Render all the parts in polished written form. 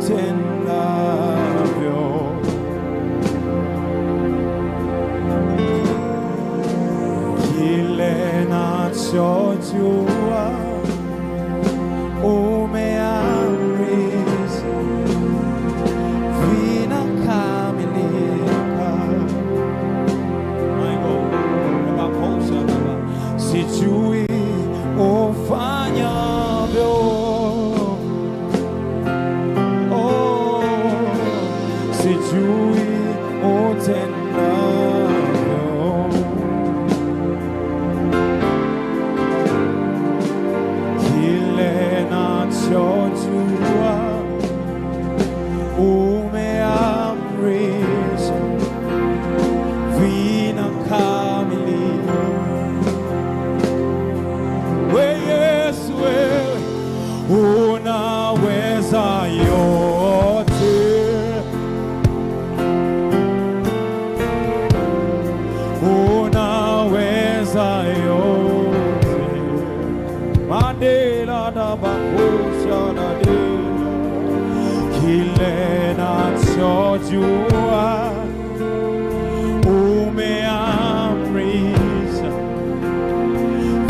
utendavyo. Kile nachojua umeamrisha vinakamilika. My God, sijui ufanyavyo, oh, sijui utendavyo. Kile nachojua umeamrisha vinakamilika. Yesu, wewe unaweza yote, unaweza yote. Mandela na bakusha na dela, kile nachojua umeamrisha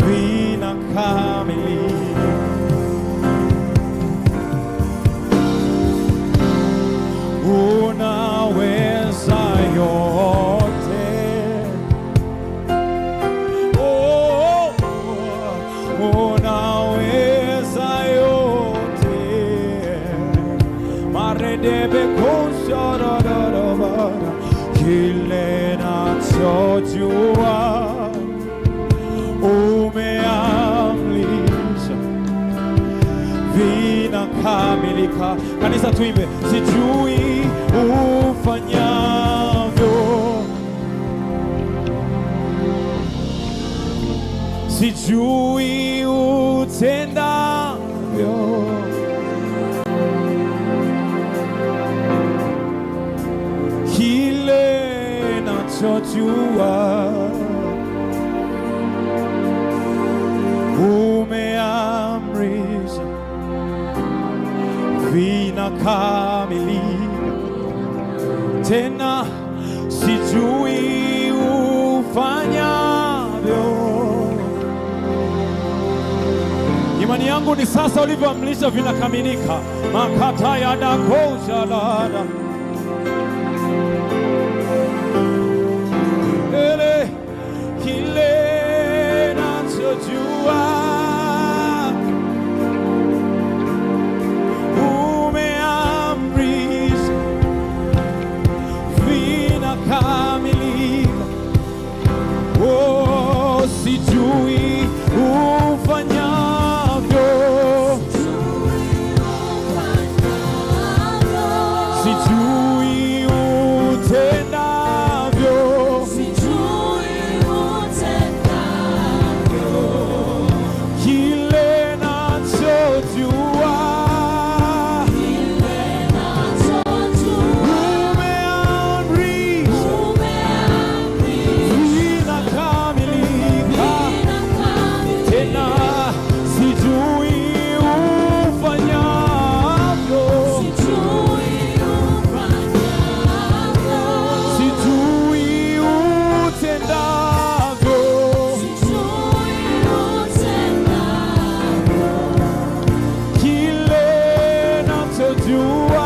vinakamilika. Unaweza yote, oh, unaweza yote. Maredebe kushararara, kile nachojua umeamrisha vinakamilika. Kanisa tuimbe, sijui ufanyavyo, sijui utendavyo. Kile nachojua umeamrisha vinakamilika. Tena sijui ufanyavyo. Imani yangu ni sasa ulivyoamrisha vinakamilika. Makata ya dakosha lada ele kile nachojua umeamrisha vinakamilika. Oh, sijui ufanyavyo, sijui utendavyo. Kile nachojua umeamrisha vinakamilika. Tena sijui ufanyavyo, sijui utendavyo. Kile nachojua